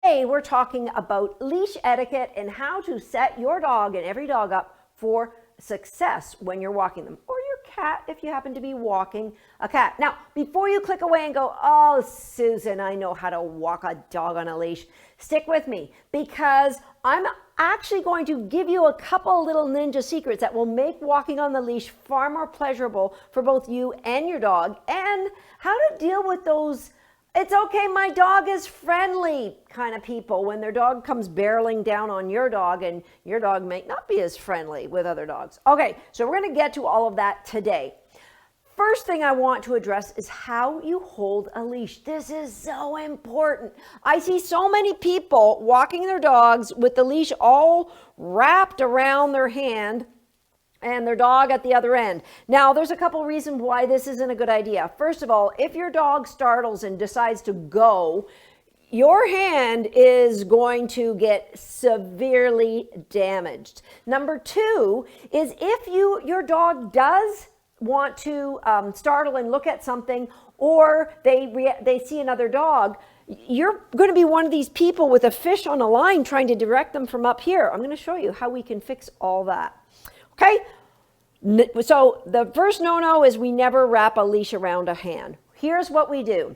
Today we're talking about leash etiquette and how to set your dog and every dog up for success when you're walking them, or your cat if you happen to be walking a cat. Now, before you click away and go, oh, Susan, I know how to walk a dog on a leash, stick with me, because I'm actually going to give you a couple little ninja secrets that will make walking on the leash far more pleasurable for both you and your dog, and how to deal with those "it's okay, my dog is friendly" kind of people when their dog comes barreling down on your dog and your dog may not be as friendly with other dogs. Okay, so we're going to get to all of that today. First thing I want to address is how you hold a leash. This is so important. I see so many people walking their dogs with the leash all wrapped around their hand and their dog at the other end. Now, there's a couple reasons why this isn't a good idea. First of all, if your dog startles and decides to go, your hand is going to get severely damaged. Number two is if your dog does want to startle and look at something, or they see another dog, you're going to be one of these people with a fish on a line trying to direct them from up here. I'm going to show you how we can fix all that. Okay, so the first no-no is we never wrap a leash around a hand. Here's what we do.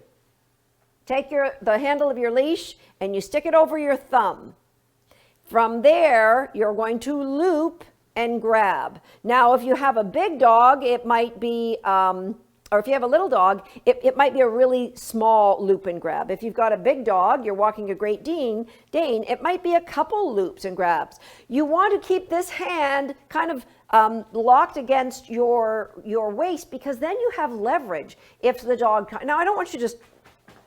Take the handle of your leash and you stick it over your thumb. From there, you're going to loop and grab. Now, if you have a big dog, it might be, or if you have a little dog, it might be a really small loop and grab. If you've got a big dog, you're walking a Great Dane, it might be a couple loops and grabs. You want to keep this hand kind of locked against your waist, because then you have leverage if the dog, now I don't want you just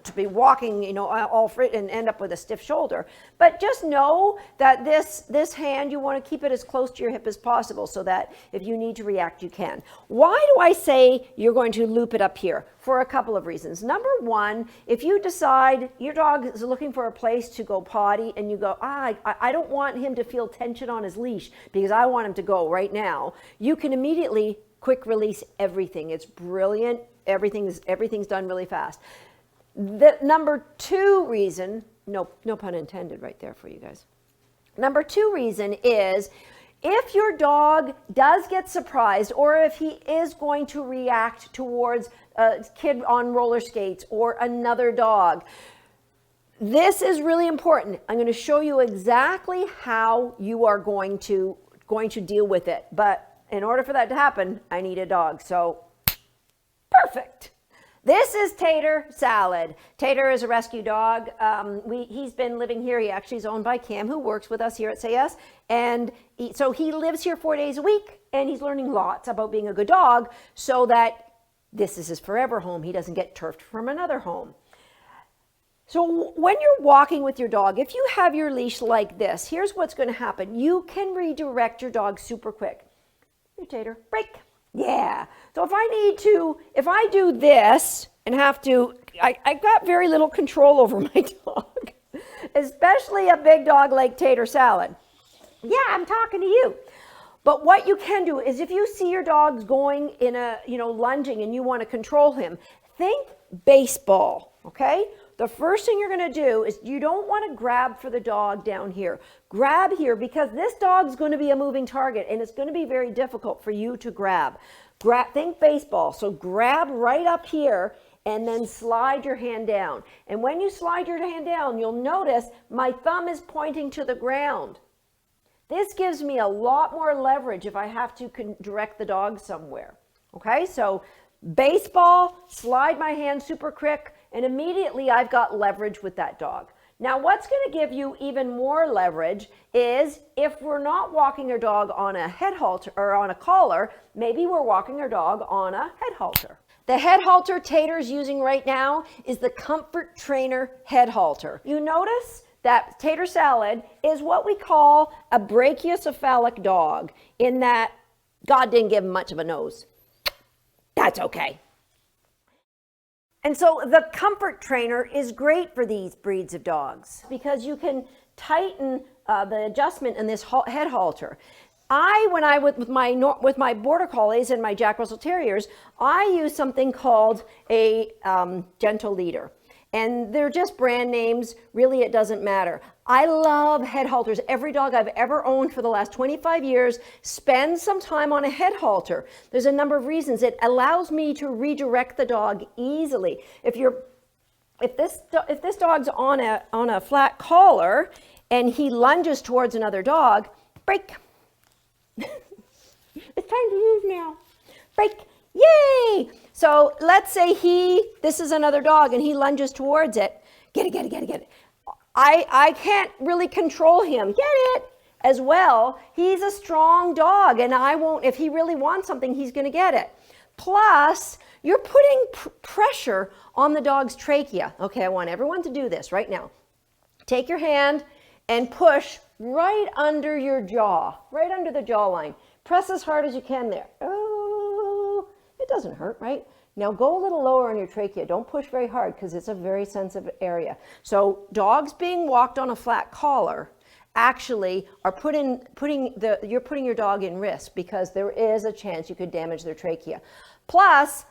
to be walking, all fit and end up with a stiff shoulder. But just know that this hand, you want to keep it as close to your hip as possible so that if you need to react, you can. Why do I say you're going to loop it up here? For a couple of reasons. Number one, if you decide your dog is looking for a place to go potty and you go, I don't want him to feel tension on his leash because I want him to go right now, you can immediately quick release everything. It's brilliant. Everything's done really fast. The number two reason, no pun intended right there for you guys. Number two reason is if your dog does get surprised, or if he is going to react towards a kid on roller skates or another dog, this is really important. I'm going to show you exactly how you are going to deal with it. But in order for that to happen, I need a dog. So perfect. This is Tater Salad. Tater is a rescue dog. He's been living here. He actually is owned by Cam, who works with us here at Say Yes. And so he lives here 4 days a week, and he's learning lots about being a good dog so that this is his forever home. He doesn't get turfed from another home. So when you're walking with your dog, if you have your leash like this, here's what's going to happen. You can redirect your dog super quick. Here, Tater, break. Yeah. So if I do this and I've got very little control over my dog, especially a big dog like Tater Salad. Yeah, I'm talking to you. But what you can do is if you see your dog's going in lunging and you want to control him, think baseball, okay? The first thing you're going to do is you don't want to grab for the dog down here. Grab here, because this dog's going to be a moving target and it's going to be very difficult for you to grab. Think baseball. So grab right up here and then slide your hand down. And when you slide your hand down, you'll notice my thumb is pointing to the ground. This gives me a lot more leverage if I have to direct the dog somewhere. Okay, so baseball, slide my hand super quick, and immediately I've got leverage with that dog. Now, what's going to give you even more leverage is if we're not walking our dog on a head halter or on a collar, maybe we're walking our dog on a head halter. The head halter Tater's using right now is the Comfort Trainer head halter. You notice that Tater Salad is what we call a brachiocephalic dog, in that God didn't give him much of a nose. That's okay. And so the Comfort Trainer is great for these breeds of dogs because you can tighten the adjustment in this head halter. When I with my Border Collies and my Jack Russell Terriers, I use something called a gentle leader. And they're just brand names. Really, it doesn't matter. I love head halters. Every dog I've ever owned for the last 25 years spends some time on a head halter. There's a number of reasons. It allows me to redirect the dog easily. If this dog's on a flat collar and he lunges towards another dog, break. It's time to move now. Break. Yay! So let's say this is another dog and he lunges towards it. Get it. I can't really control him. Get it as well. He's a strong dog and if he really wants something, he's going to get it. Plus, you're putting pressure on the dog's trachea. Okay, I want everyone to do this right now. Take your hand and push right under your jaw, right under the jawline. Press as hard as you can there. Oh, it doesn't hurt, right? Now go a little lower on your trachea. Don't push very hard because it's a very sensitive area. So dogs being walked on a flat collar actually are you're putting your dog in risk because there is a chance you could damage their trachea. Plus,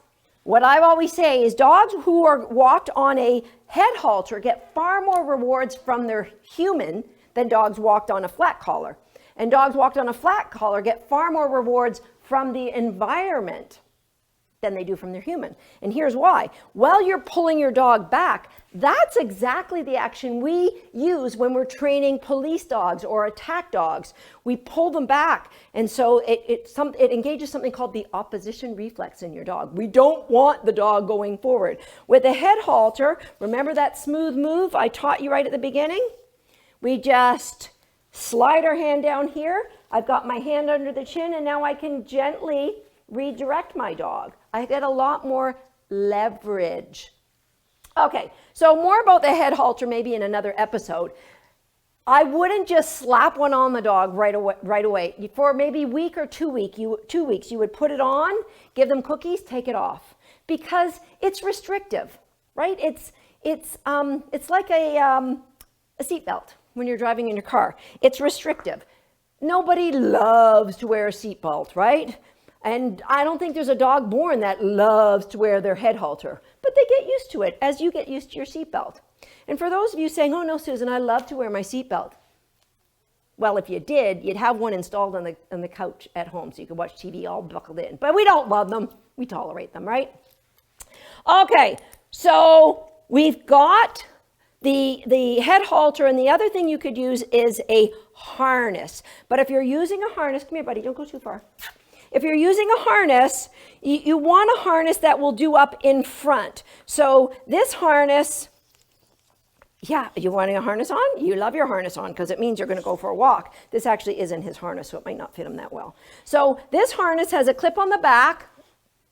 what I always say is dogs who are walked on a head halter get far more rewards from their human than dogs walked on a flat collar. And dogs walked on a flat collar get far more rewards from the environment than they do from their human. And here's why. While you're pulling your dog back, that's exactly the action we use when we're training police dogs or attack dogs. We pull them back, and so it engages something called the opposition reflex in your dog. We don't want the dog going forward. With a head halter, remember that smooth move I taught you right at the beginning? We just slide our hand down here. I've got my hand under the chin, and now I can gently redirect my dog. I get a lot more leverage. Okay, so more about the head halter maybe in another episode. I wouldn't just slap one on the dog right away. For maybe a week or 2 weeks, you would put it on, give them cookies, take it off, because it's restrictive, right? It's like a seatbelt when you're driving in your car. It's restrictive. Nobody loves to wear a seatbelt, right? And I don't think there's a dog born that loves to wear their head halter, but they get used to it as you get used to your seatbelt. And for those of you saying, oh no, Susan, I love to wear my seatbelt. Well, if you did, you'd have one installed on the couch at home so you could watch TV all buckled in. But we don't love them. We tolerate them, right? Okay, so we've got the head halter, and the other thing you could use is a harness. But if you're using a harness, come here, buddy, don't go too far. If you're using a harness, you want a harness that will do up in front. So this harness, yeah, you wanting a harness on? You love your harness on because it means you're going to go for a walk. This actually isn't his harness, so it might not fit him that well. So this harness has a clip on the back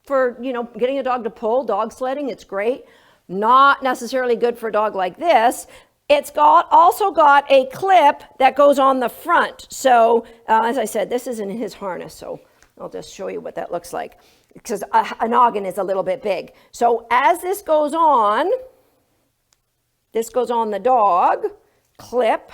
for, getting a dog to pull, dog sledding. It's great. Not necessarily good for a dog like this. It's also got a clip that goes on the front. So as I said, this isn't his harness, so I'll just show you what that looks like because a noggin is a little bit big. So as this goes on the dog clip.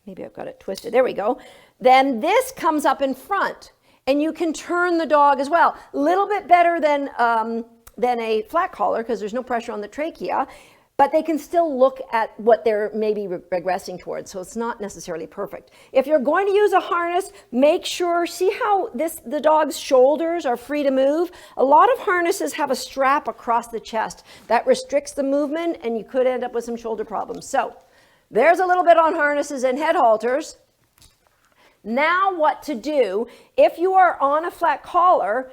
Maybe I've got it twisted. There we go. Then this comes up in front and you can turn the dog as well. A little bit better than a flat collar because there's no pressure on the trachea. But they can still look at what they're maybe regressing towards, so it's not necessarily perfect. If you're going to use a harness, make sure, see how the dog's shoulders are free to move? A lot of harnesses have a strap across the chest that restricts the movement, and you could end up with some shoulder problems. So there's a little bit on harnesses and head halters. Now what to do if you are on a flat collar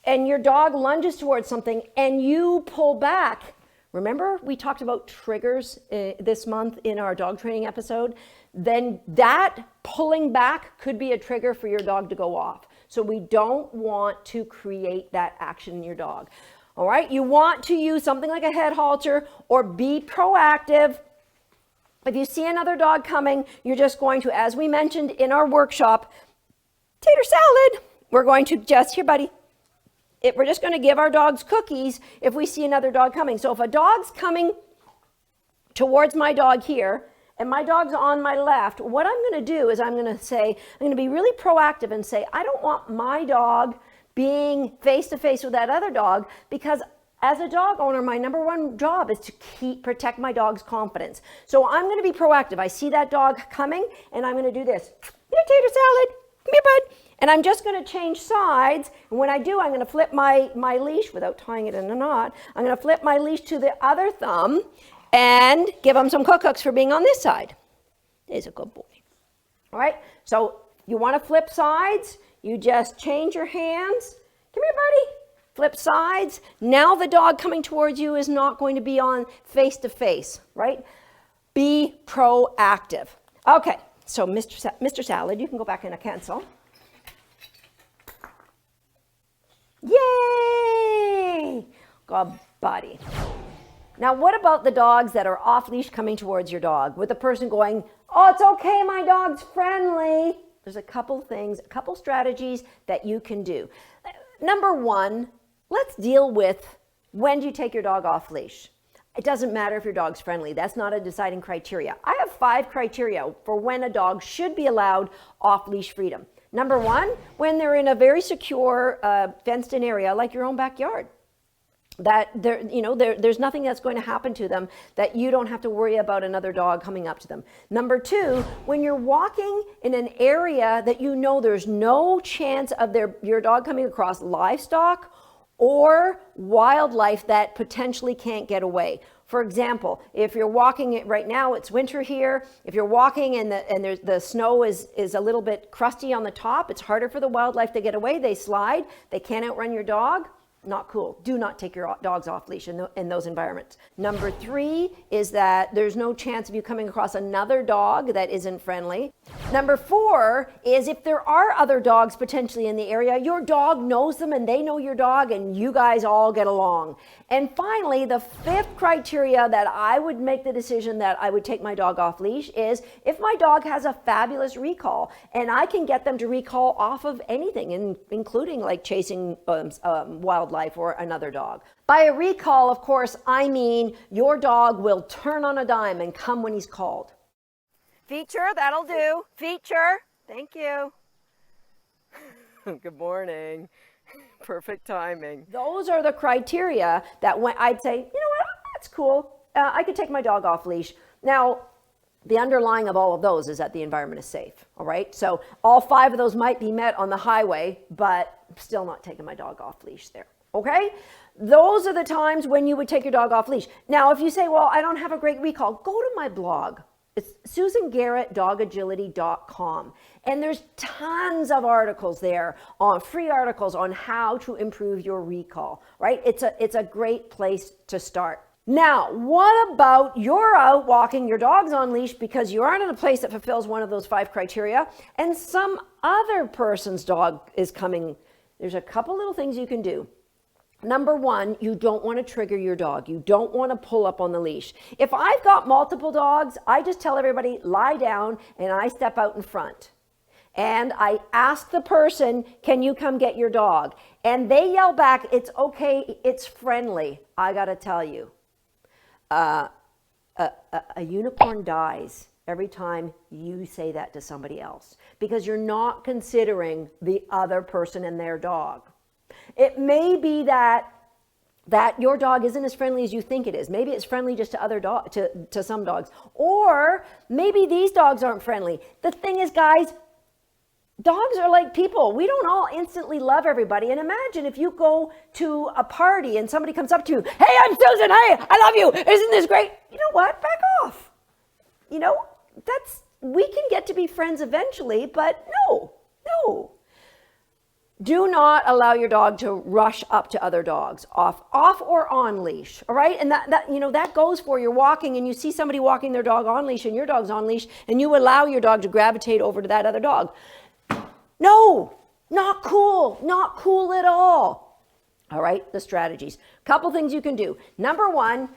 and your dog lunges towards something and you pull back. Remember we talked about triggers this month in our dog training episode? Then that pulling back could be a trigger for your dog to go off. So we don't want to create that action in your dog. All right, you want to use something like a head halter or be proactive. If you see another dog coming, you're just going to, as we mentioned in our workshop, tater salad. We're going to just, here buddy, we're just going to give our dogs cookies if we see another dog coming. So if a dog's coming towards my dog here and my dog's on my left, what I'm going to do is I'm going to be really proactive and say, I don't want my dog being face to face with that other dog because As a dog owner, my number one job is to protect my dog's confidence. So I'm going to be proactive. I see that dog coming and I'm going to do this. Here, tater salad. Come here, bud. And I'm just going to change sides. And when I do, I'm going to flip my leash without tying it in a knot. I'm going to flip my leash to the other thumb and give him some cooks for being on this side. He's a good boy. All right. So you want to flip sides. You just change your hands. Come here, buddy. Flip sides. Now the dog coming towards you is not going to be on face to face, right? Be proactive. Okay, so Mr. Salad, you can go back in a cancel. Yay! Good buddy. Now what about the dogs that are off leash coming towards your dog with the person going, oh, it's okay, my dog's friendly. There's a couple things, a couple strategies that you can do. Number one, let's deal with when do you take your dog off leash. It doesn't matter if your dog's friendly. That's not a deciding criteria. I have 5 criteria for when a dog should be allowed off leash freedom. Number one, when they're in a very secure fenced in area like your own backyard. That there's nothing that's going to happen to them that you don't have to worry about another dog coming up to them. Number two, when you're walking in an area that you know there's no chance of your dog coming across livestock or wildlife that potentially can't get away. For example, if you're walking right now, it's winter here. If you're walking and the snow is a little bit crusty on the top, it's harder for the wildlife to get away. They slide. They can't outrun your dog. Not cool. Do not take your dogs off leash in those environments. Number 3 is that there's no chance of you coming across another dog that isn't friendly. Number 4 is if there are other dogs potentially in the area, your dog knows them and they know your dog and you guys all get along. And finally, the 5th criteria that I would make the decision that I would take my dog off leash is if my dog has a fabulous recall and I can get them to recall off of anything, including like chasing wildlife or another dog. By a recall, of course, I mean your dog will turn on a dime and come when he's called. Feature, that'll do. Feature, thank you. Good morning. Perfect timing. Those are the criteria that when I'd say, you know what, that's cool. I could take my dog off leash. Now, the underlying of all of those is that the environment is safe, all right? So all 5 of those might be met on the highway, but I'm still not taking my dog off leash there, okay? Those are the times when you would take your dog off leash. Now, if you say, well, I don't have a great recall, go to my blog. It's SusanGarrettDogagility.com. And there's tons of articles there, on free articles on how to improve your recall, right? It's a great place to start. Now, what about you're out walking, your dog's on leash because you aren't in a place that fulfills one of those 5 criteria, and some other person's dog is coming. There's a couple little things you can do. Number 1, you don't want to trigger your dog. You don't want to pull up on the leash. If I've got multiple dogs, I just tell everybody, lie down, and I step out in front. And I ask the person, can you come get your dog? And they yell back, it's okay, it's friendly. I got to tell you, a unicorn dies every time you say that to somebody else because you're not considering the other person and their dog. It may be that your dog isn't as friendly as you think it is. Maybe it's friendly just to some dogs. Or maybe these dogs aren't friendly. The thing is, guys, dogs are like people. We don't all instantly love everybody. And imagine if you go to a party and somebody comes up to you, hey, I'm Susan, hey, I love you. Isn't this great? You know what? Back off. You know, we can get to be friends eventually, but no. Do not allow your dog to rush up to other dogs, off or on leash, all right? And that goes for you're walking and you see somebody walking their dog on leash and your dog's on leash and you allow your dog to gravitate over to that other dog. No, not cool at all. All right, the strategies. Couple things you can do. Number 1,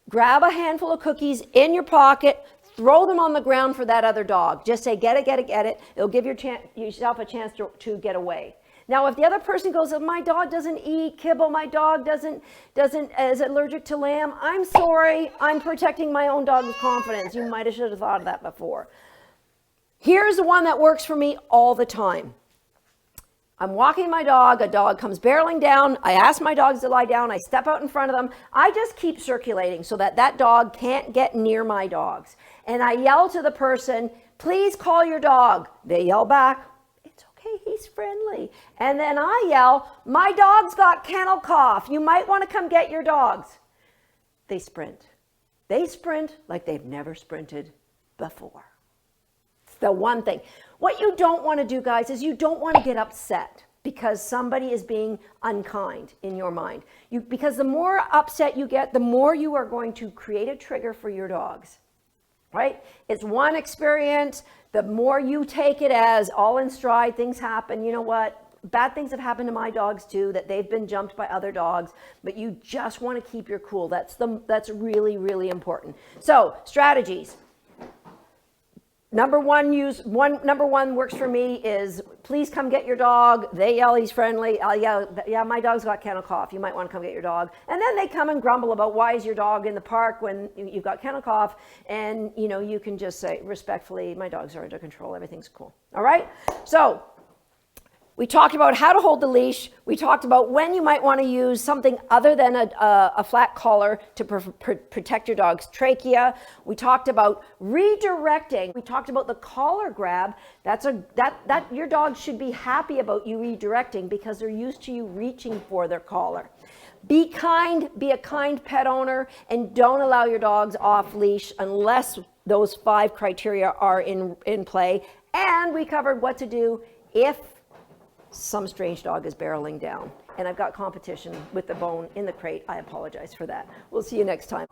grab a handful of cookies in your pocket, throw them on the ground for that other dog. Just say, get it. It'll give yourself a chance to get away. Now, if the other person goes, my dog doesn't eat kibble, my dog is allergic to lamb, I'm sorry, I'm protecting my own dog's confidence. You might have should have thought of that before. Here's the one that works for me all the time. I'm walking my dog, a dog comes barreling down, I ask my dogs to lie down, I step out in front of them, I just keep circulating so that that dog can't get near my dogs. And I yell to the person, please call your dog. They yell back, it's okay, he's friendly. And then I yell, my dog's got kennel cough, you might want to come get your dogs. They sprint. They sprint like they've never sprinted before. It's the one thing. What you don't want to do, guys, is you don't want to get upset because somebody is being unkind in your mind. Because the more upset you get, the more you are going to create a trigger for your dogs, right? It's one experience. The more you take it as all in stride, things happen. You know what? Bad things have happened to my dogs too, that they've been jumped by other dogs, but you just want to keep your cool. That's really, really important. So strategies. Number one works for me is please come get your dog. They yell he's friendly. I'll yell, yeah, my dog's got kennel cough. You might want to come get your dog. And then they come and grumble about why is your dog in the park when you've got kennel cough. And you can just say respectfully, my dogs are under control. Everything's cool. All right. So we talked about how to hold the leash. We talked about when you might want to use something other than a flat collar to protect your dog's trachea. We talked about redirecting. We talked about the collar grab. That your dog should be happy about you redirecting because they're used to you reaching for their collar. Be kind, be a kind pet owner, and don't allow your dogs off leash unless those 5 criteria are in play. And we covered what to do if some strange dog is barreling down. And I've got competition with the bone in the crate. I apologize for that. We'll see you next time.